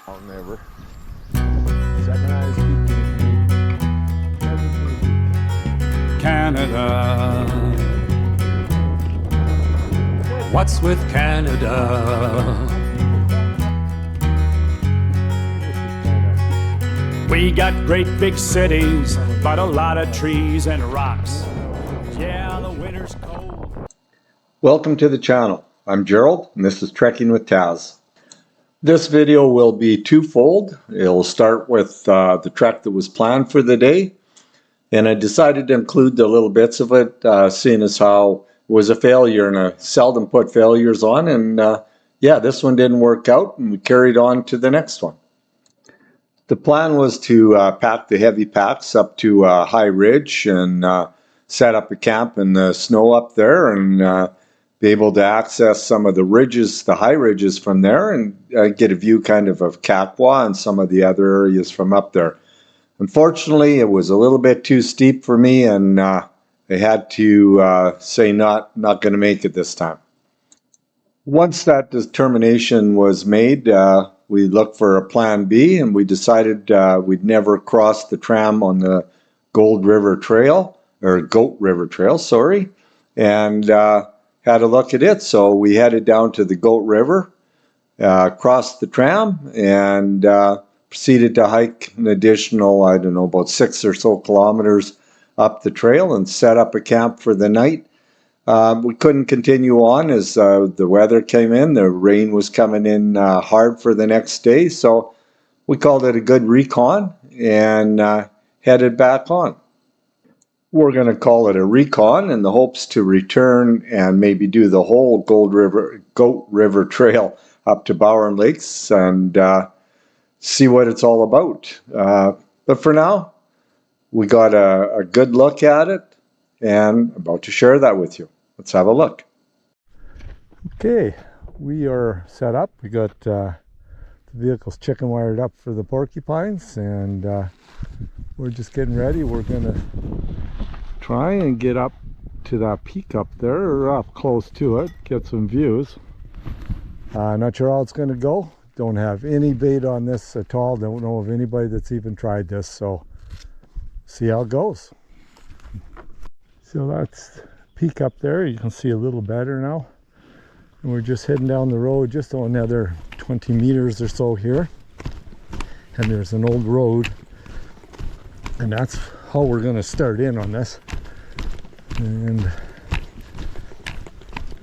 Never. Second eyes Canada. What's with Canada? We got great big cities, but a lot of trees and rocks. Yeah, the winter's cold. Welcome to the channel. I'm Gerald, and this is Trekking with Taz. This video will be twofold. It'll start with the trek that was planned for the day, and I decided to include the little bits of it, seeing as how it was a failure, and I seldom put failures on, and yeah, this one didn't work out, and we carried on to the next one. The plan was to pack the heavy packs up to High Ridge and set up a camp in the snow up there, and be able to access some of the ridges, the high ridges from there, and get a view kind of Kakwa and some of the other areas from up there. Unfortunately, it was a little bit too steep for me, and I had to say not going to make it this time. Once that determination was made, we looked for a plan B, and we decided we'd never cross the tram on the Goat River Trail, sorry, and had a look at it. So we headed down to the Goat River, crossed the tram, and proceeded to hike an additional, I don't know, about 6 or so kilometers up the trail and set up a camp for the night. We couldn't continue on as the weather came in. The rain was coming in hard for the next day, so we called it a good recon and headed back on. We're going to call it a recon in the hopes to return and maybe do the whole Goat River Trail up to Bowen Lakes and see what it's all about. But for now, we got a good look at it and about to share that with you. Let's have a look. Okay, we are set up. We got the vehicles chicken wired up for the porcupines, and we're just getting ready. We're gonna try and get up to that peak up there, or up close to it, get some views. Not sure how it's gonna go. Don't have any bait on this at all. Don't know of anybody that's even tried this, so see how it goes. So that's peak up there. You can see a little better now, and we're just heading down the road just another 20 meters or so here, and there's an old road, and that's how we're going to start in on this and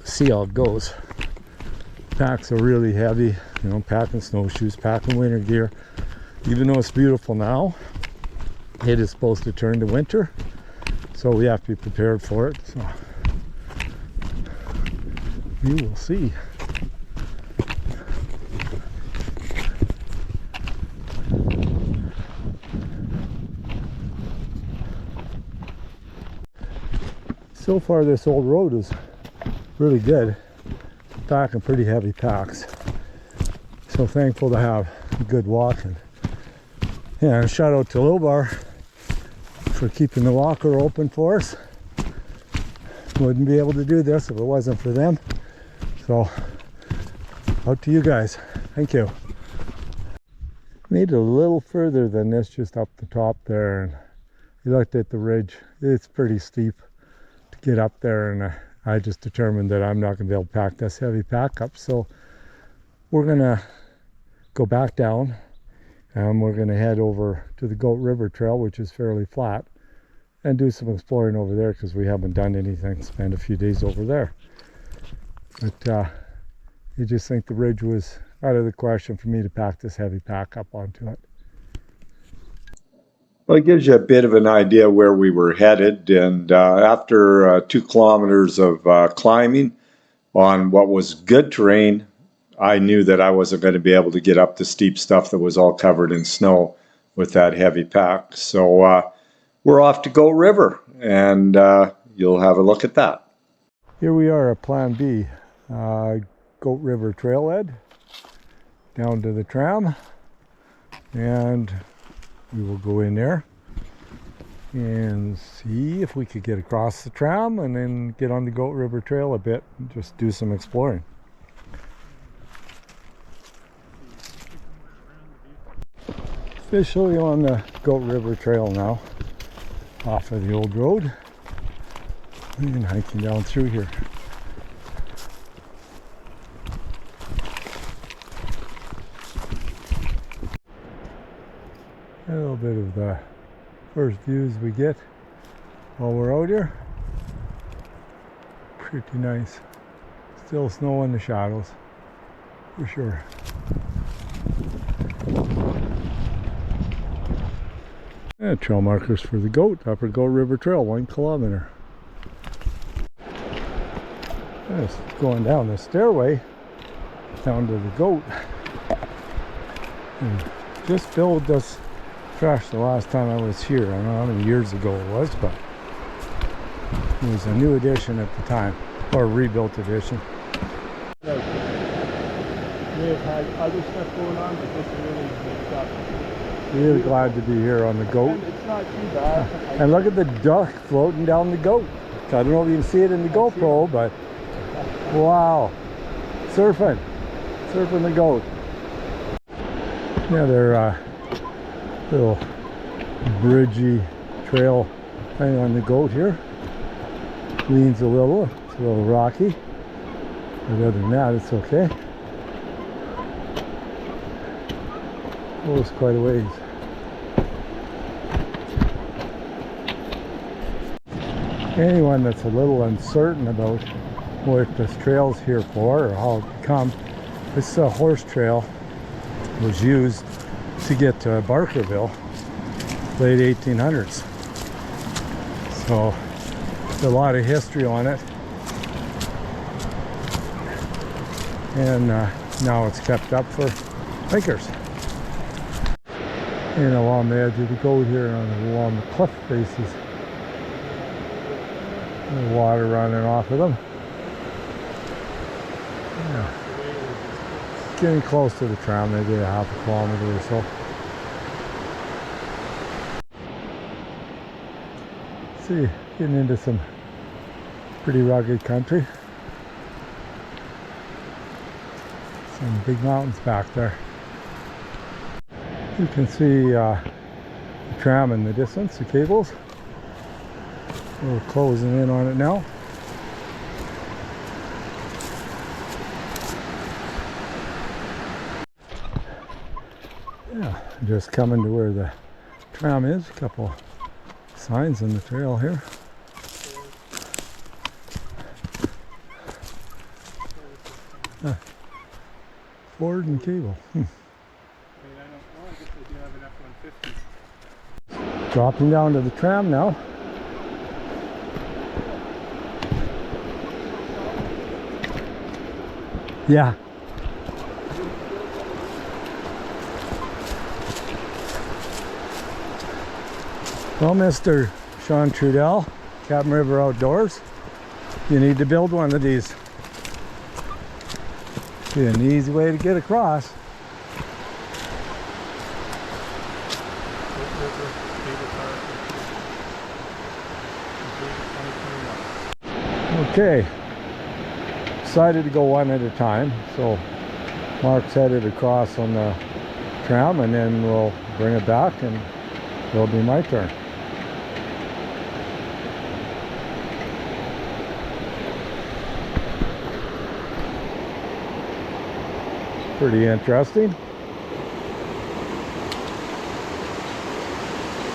see how it goes. Packs are really heavy, you know, packing snowshoes, packing winter gear. Even though it's beautiful now, it is supposed to turn to winter, so we have to be prepared for it. So we will see. So far this old road is really good, packing pretty heavy packs, so thankful to have a good walking. And shout out to Lobar for keeping the walker open for us. Wouldn't be able to do this if it wasn't for them. So out to you guys. Thank you. Made it a little further than this, just up the top there, and you looked at the ridge. It's pretty steep to get up there, and I just determined that I'm not going to be able to pack this heavy pack up. So we're going to go back down, and we're going to head over to the Goat River Trail, which is fairly flat, and do some exploring over there because we haven't done anything. Spend a few days over there. But you just think the ridge was out of the question for me to pack this heavy pack up onto it. Well, it gives you a bit of an idea where we were headed, and after 2 kilometers of climbing on what was good terrain, I knew that I wasn't going to be able to get up the steep stuff that was all covered in snow with that heavy pack. So we're off to Goat River, and you'll have a look at that. Here we are at Plan B, Goat River Trailhead, down to the tram, and we will go in there and see if we could get across the tram and then get on the Goat River Trail a bit and just do some exploring. Officially on the Goat River Trail now, off of the old road, and hiking down through here. A little bit of the first views we get while we're out here. Pretty nice. Still snow in the shadows, for sure. And trail markers for the goat, Upper Goat River Trail, 1 kilometer. Just going down the stairway down to the goat. And just filled this trash the last time I was here. I don't know how many years ago it was, but it was a new edition at the time, or a rebuilt edition. May have had other stuff going on, but this really makes up. Really glad to be here on the goat. And it's not too bad. And look at the duck floating down the goat. I don't know if you can see it in the GoPro, but wow. Surfing the goat. Yeah, they're little bridgey trail thing on the goat here. Leans a little, it's a little rocky. But other than that, it's okay. Goes quite a ways. Anyone that's a little uncertain about what this trail's here for or how it become, this is a horse trail. It was used to get to Barkerville, late 1800s. So there's a lot of history on it, and now it's kept up for hikers. And along the edge of the goat here, along the cliff faces, the water running off of them. Yeah. Getting close to the tram, maybe a half a kilometer or so. See, getting into some pretty rugged country. Some big mountains back there. You can see the tram in the distance, the cables. We're closing in on it now. Yeah, just coming to where the tram is. A couple signs on the trail here. Ford and cable. Dropping down to the tram now. Yeah. Well, Mr. Sean Trudell, Captain River Outdoors, you need to build one of these. Be an easy way to get across. Okay, decided to go one at a time, so Mark's headed across on the tram, and then we'll bring it back and it'll be my turn. Pretty interesting.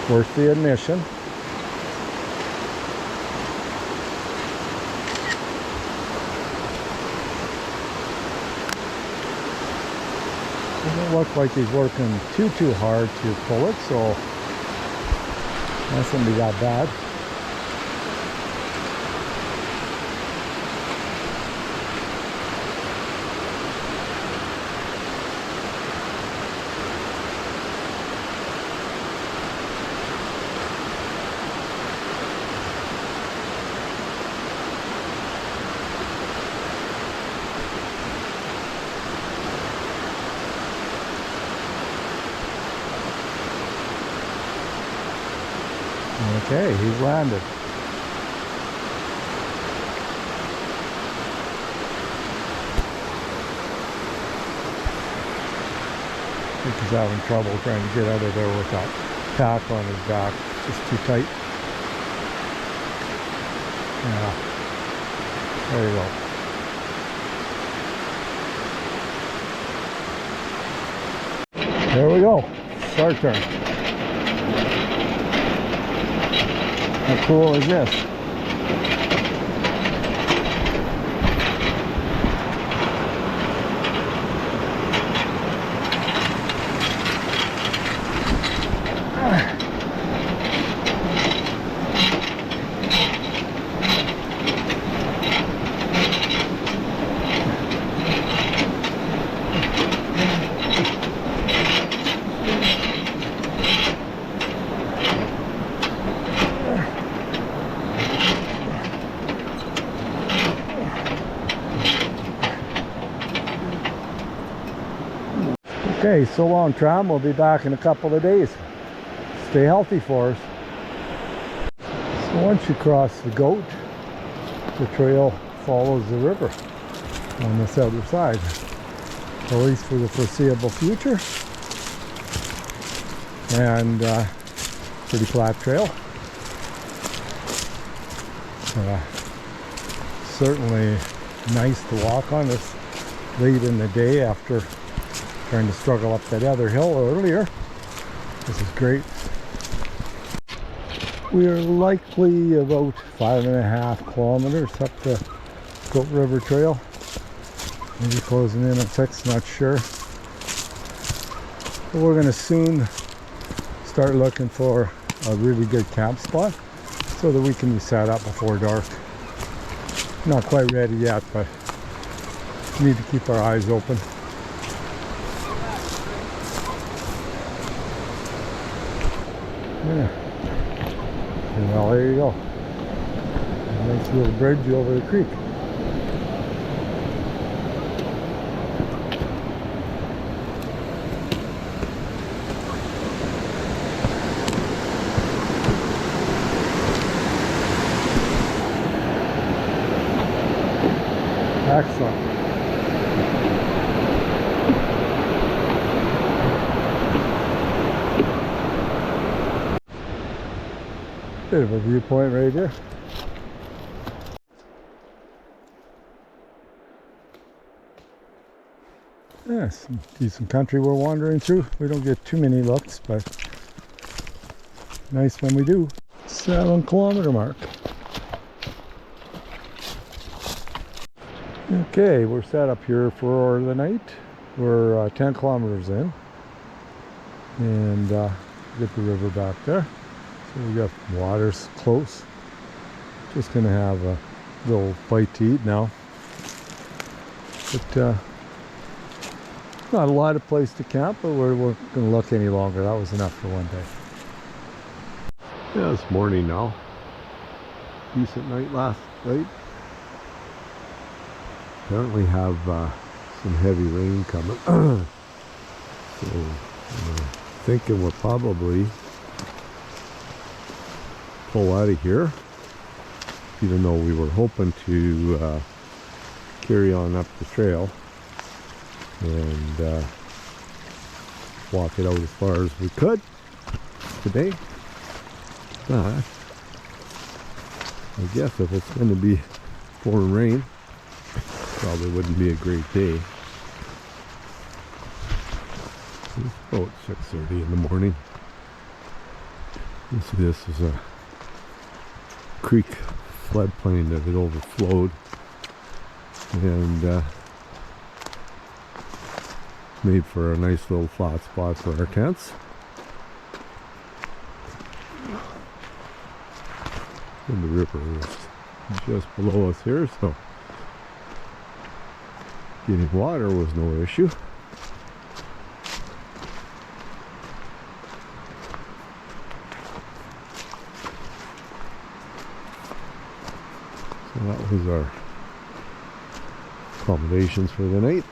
Worth the admission. Doesn't look like he's working too hard to pull it, so that shouldn't be that bad. Okay, he's landed. I think he's having trouble trying to get out of there with that pack on his back. It's just too tight. Yeah. There you go. There we go. It's our turn. How cool is this? Okay, so long tram. We'll be back in a couple of days. Stay healthy for us. So once you cross the goat, the trail follows the river on this other side, at least for the foreseeable future. And pretty flat trail. Certainly nice to walk on this late in the day after trying to struggle up that other hill earlier. This is great. We are likely about 5.5 kilometers up the Goat River Trail. Maybe closing in at 6, not sure. But we're going to soon start looking for a really good camp spot so that we can be set up before dark. Not quite ready yet, but need to keep our eyes open. Yeah. Well, there you go. A nice little bridge over the creek. Excellent. Bit of a viewpoint right here. Yeah, some decent country we're wandering through. We don't get too many looks, but nice when we do. 7 kilometer mark. Okay, we're set up here for the night. We're 10 kilometers in, and get the river back there. So we got water's close. Just gonna have a little bite to eat now. But not a lot of place to camp, but we're gonna look any longer. That was enough for one day. Yeah, it's morning now. Decent night last night. Apparently have some heavy rain coming. So thinking we'll probably pull out of here, even though we were hoping to carry on up the trail and walk it out as far as we could today. But I guess if it's going to be pouring rain, probably wouldn't be a great day. It's about 6:30 in the morning. This is a creek floodplain that had overflowed and made for a nice little flat spot for our tents. And the river is just below us here, so getting water was no issue. So that was our accommodations for the night.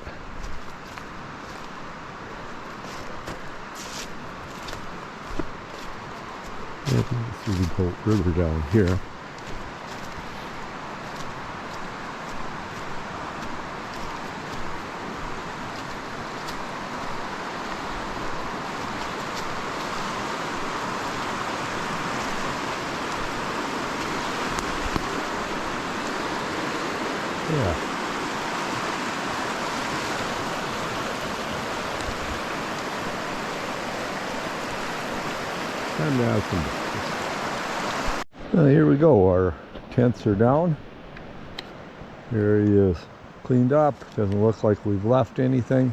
I think this is the Goat River down here. Time to have some. Well, here we go. Our tents are down. The area is cleaned up. Doesn't look like we've left anything.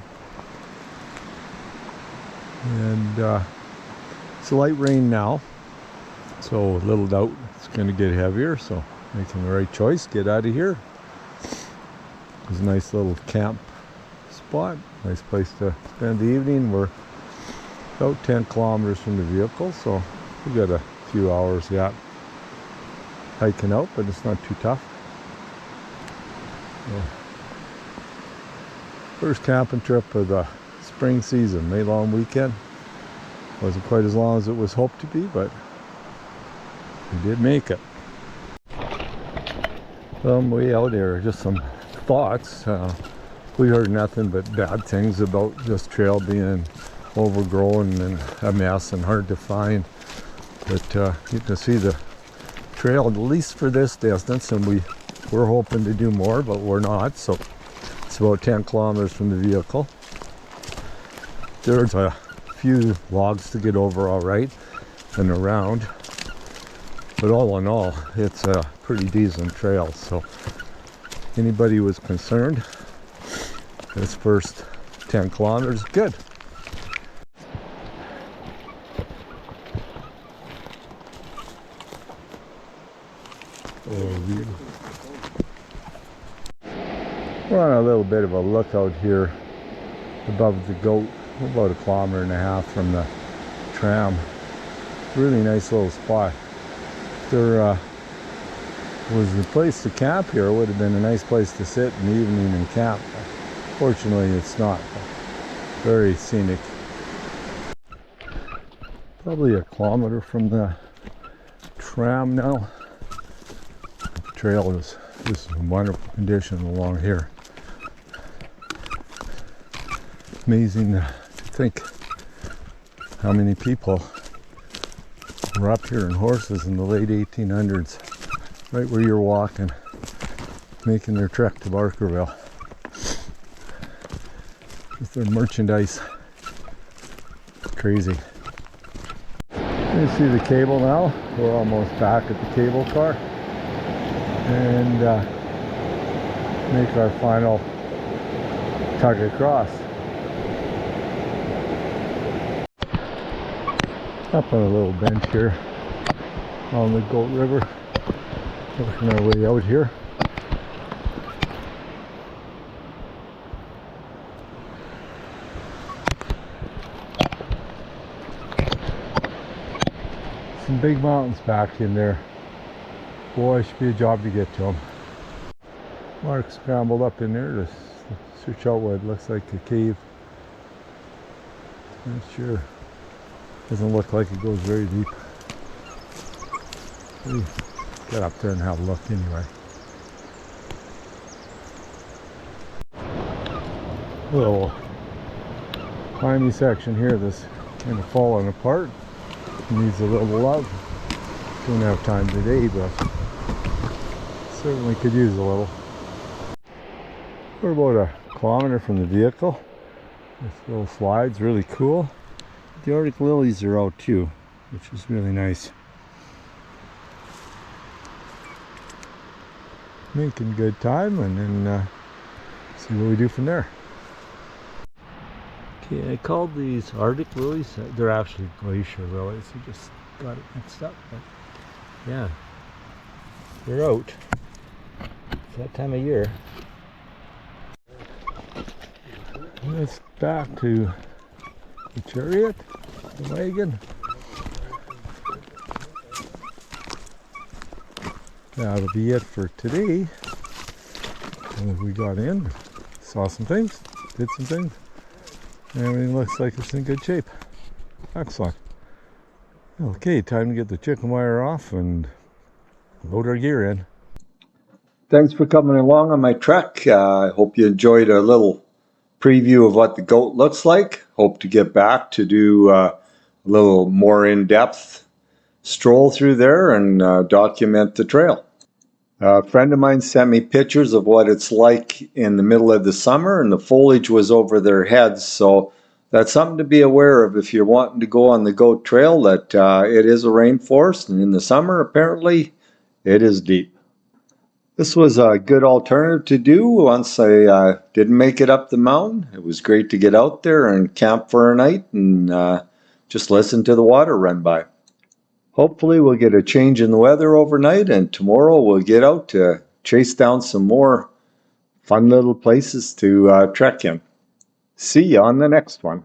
And it's a light rain now, so little doubt it's going to get heavier. So making the right choice. Get out of here. It's a nice little camp spot. Nice place to spend the evening. We're about 10 kilometers from the vehicle, so we've got a few hours yet hiking out, but it's not too tough. So, first camping trip of the spring season, May long weekend. Wasn't quite as long as it was hoped to be, but we did make it. On the way out here, just some thoughts. We heard nothing but bad things about this trail being overgrown and a mess and hard to find. But you can see the trail, at least for this distance, and we're hoping to do more, but we're not. So it's about 10 kilometers from the vehicle. There's a few logs to get over all right and around, but all in all, it's a pretty decent trail. So anybody who was concerned, this first 10 kilometers, good. We're on a little bit of a lookout here above the goat, about 1.5 kilometers from the tram. Really nice little spot. If there was a place to camp here, it would have been a nice place to sit in the evening and camp. Fortunately, it's not. Very scenic. Probably 1 kilometer from the tram now. The trail is just in wonderful condition along here. Amazing to think how many people were up here on horses in the late 1800s, right where you're walking, making their trek to Barkerville with their merchandise. Crazy. You see the cable now. We're almost back at the cable car and make our final tug across. Up on a little bench here on the Goat River, working our way out here. Some big mountains back in there. Boy, it should be a job to get to them. Mark scrambled up in there to search out what looks like a cave. Not sure. Doesn't look like it goes very deep. We'll get up there and have a look anyway. Little tiny section here that's kind of falling apart. Needs a little love. Don't have time today, but certainly could use a little. We're about 1 kilometer from the vehicle. This little slide's really cool. The Arctic lilies are out too, which is really nice. Making good time, and then see what we do from there. Okay, I called these Arctic lilies. They're actually glacier lilies. I just got it mixed up, but yeah, they're out. It's that time of year. And it's back to the chariot, the wagon. That'll be it for today. And we got in, saw some things, did some things. Everything looks like it's in good shape. Excellent. Okay, time to get the chicken wire off and load our gear in. Thanks for coming along on my trek. I hope you enjoyed a little preview of what the goat looks like. Hope to get back to do a little more in-depth stroll through there and document the trail. A friend of mine sent me pictures of what it's like in the middle of the summer, and the foliage was over their heads, so That's something to be aware of if you're wanting to go on the goat trail, that it is a rainforest, and in the summer apparently it is deep. This was a good alternative to do once I didn't make it up the mountain. It was great to get out there and camp for a night and just listen to the water run by. Hopefully we'll get a change in the weather overnight, and tomorrow we'll get out to chase down some more fun little places to trek in. See you on the next one.